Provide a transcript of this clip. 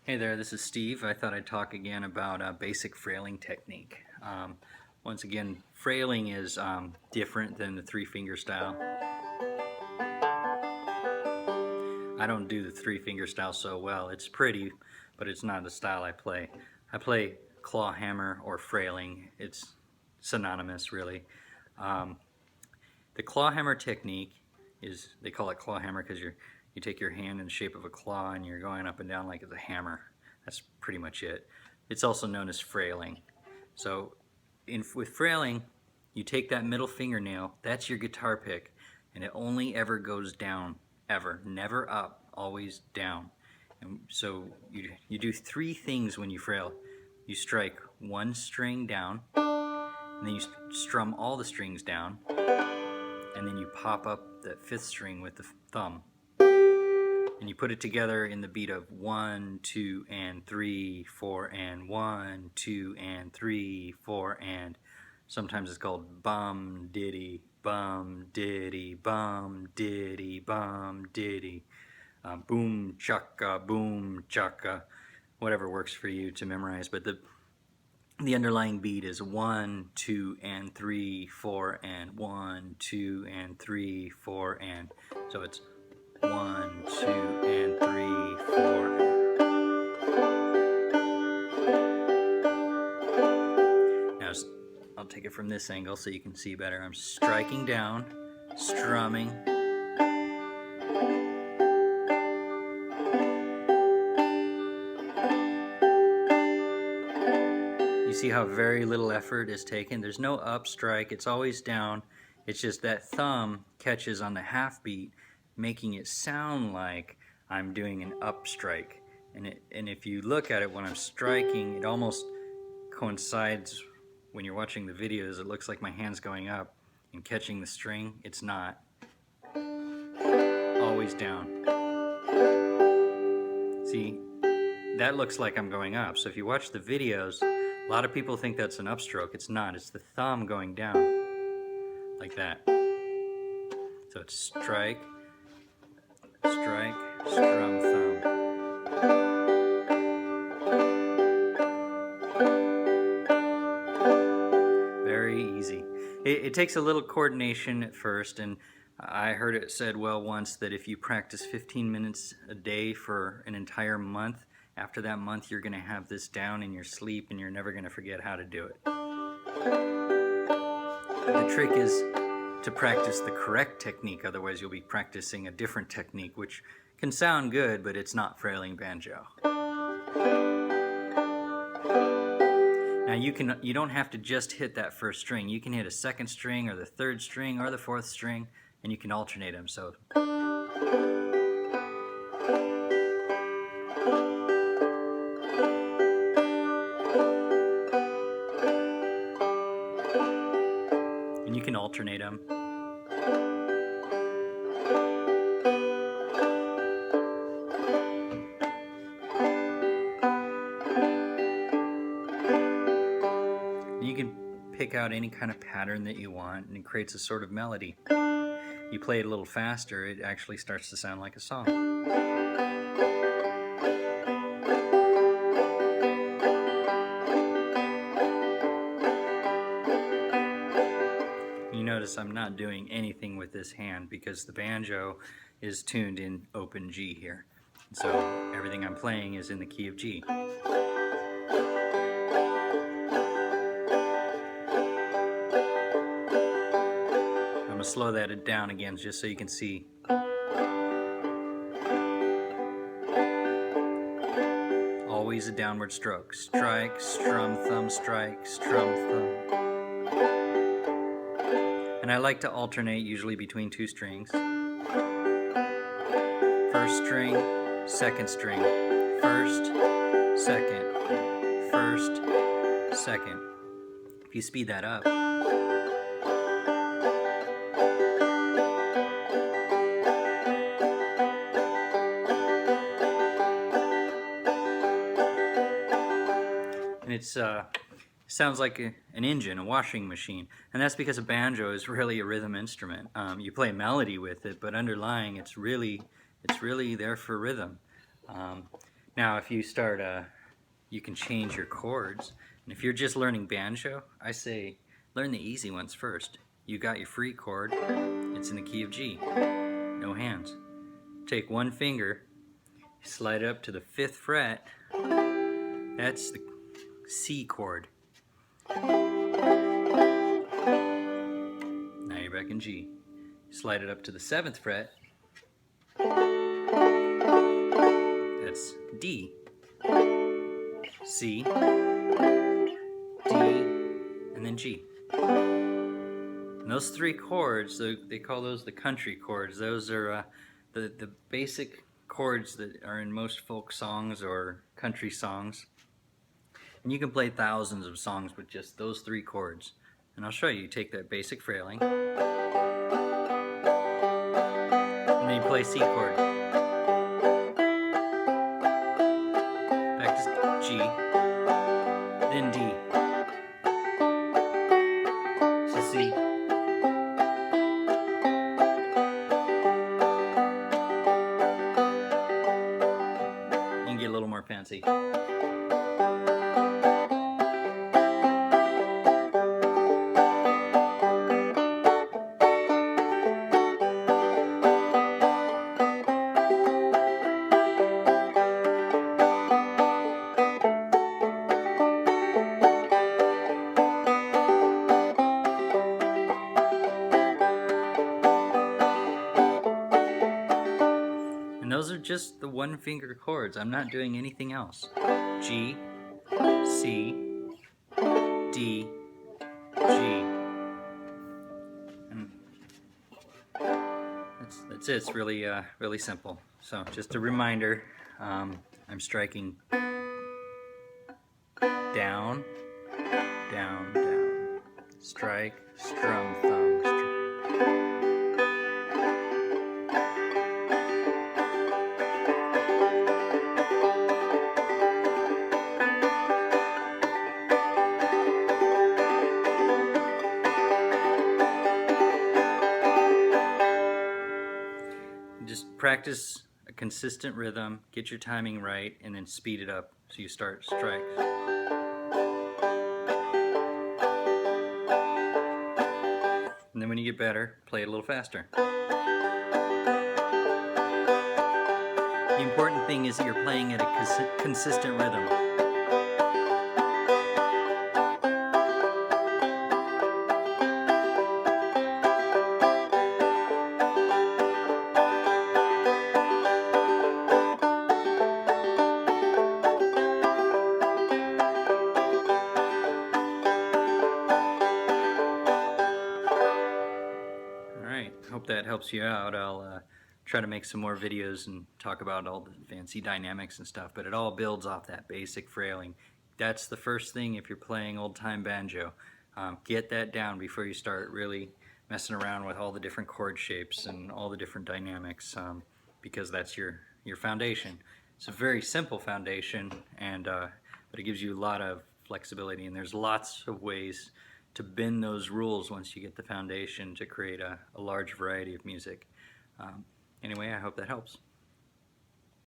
Hey there, this is Steve. I thought I'd talk again about a basic frailing technique. Once again, frailing is different than the three-finger style. I don't do the three-finger style so well. It's pretty, but it's not the style I play. I play clawhammer or frailing. It's synonymous, really. The clawhammer technique is, they call it clawhammer because you take your hand in the shape of a claw and you're going up and down like it's a hammer. That's pretty much it. It's also known as frailing. So with frailing, you take that middle fingernail, that's your guitar pick, and it only ever goes down, ever, never up, always down. And so you do three things when you frail. You strike one string down, and then you strum all the strings down, and then you pop up that fifth string with the thumb. And you put it together in the beat of 1, 2, and 3, 4, and 1, 2, and 3, 4, and sometimes it's called bum diddy, bum diddy, bum diddy, bum diddy, boom chaka, whatever works for you to memorize. But the underlying beat is 1, 2, and 3, 4, and 1, 2, and 3, 4, and so it's 1, 2, and 3, 4. Now I'll take it from this angle so you can see better. I'm striking down, strumming. You see how very little effort is taken? There's no up strike, it's always down. It's just that thumb catches on the half beat, making it sound like I'm doing an up strike. And if you look at it when I'm striking, it almost coincides when you're watching the videos. It looks like my hand's going up and catching the string. It's not. Always down. See, that looks like I'm going up. So if you watch the videos, a lot of people think that's an upstroke. It's not. It's the thumb going down like that. So it's strike, strike, strum, thumb. Very easy. It takes a little coordination at first, and I heard it said well once that if you practice 15 minutes a day for an entire month, after that month you're going to have this down in your sleep and you're never going to forget how to do it. The trick is to practice the correct technique, otherwise you'll be practicing a different technique, which can sound good, but it's not frailing banjo. Now you don't have to just hit that first string. You can hit a second string or the third string or the fourth string, and you can alternate them. So and you can alternate them. You can pick out any kind of pattern that you want, and it creates a sort of melody. You play it a little faster, it actually starts to sound like a song. You notice I'm not doing anything with this hand because the banjo is tuned in open G here. So everything I'm playing is in the key of G. I'm going to slow that down again just so you can see. Always a downward stroke. Strike, strum, thumb, strike, strum, thumb. And I like to alternate usually between two strings. First string, second string. First, second, first, second. If you speed that up, and it sounds like an engine, a washing machine, and that's because a banjo is really a rhythm instrument. You play a melody with it, but underlying it's really there for rhythm. Now if you start, you can change your chords. And if you're just learning banjo, I say learn the easy ones first. You got your free chord, it's in the key of G, no hands. Take one finger, slide it up to the 5th fret, that's the C chord. Now you're back in G. Slide it up to the 7th fret, that's D, C, D, and then G. And those 3 chords, they call those the country chords. Those are the basic chords that are in most folk songs or country songs. And you can play thousands of songs with just those 3 chords. And I'll show you. You take that basic Frailing, and then you play C chord. Back to G, then D. So C. You can get a little more fancy. And those are just the 1-finger chords. I'm not doing anything else. G, C, D, G. And that's it. It's really, really simple. So just a reminder, I'm striking down, down, down. Strike, strum, thumb, strum. Just practice a consistent rhythm, get your timing right, and then speed it up so you start strikes. And then when you get better, play it a little faster. The important thing is that you're playing at a consistent rhythm. Hope that helps you out. I'll try to make some more videos and talk about all the fancy dynamics and stuff, but it all builds off that basic Frailing. That's the first thing if you're playing old-time banjo. Get that down before you start really messing around with all the different chord shapes and all the different dynamics, because that's your foundation. It's a very simple foundation, and but it gives you a lot of flexibility, and there's lots of ways to bend those rules once you get the foundation to create a large variety of music. Anyway, I hope that helps.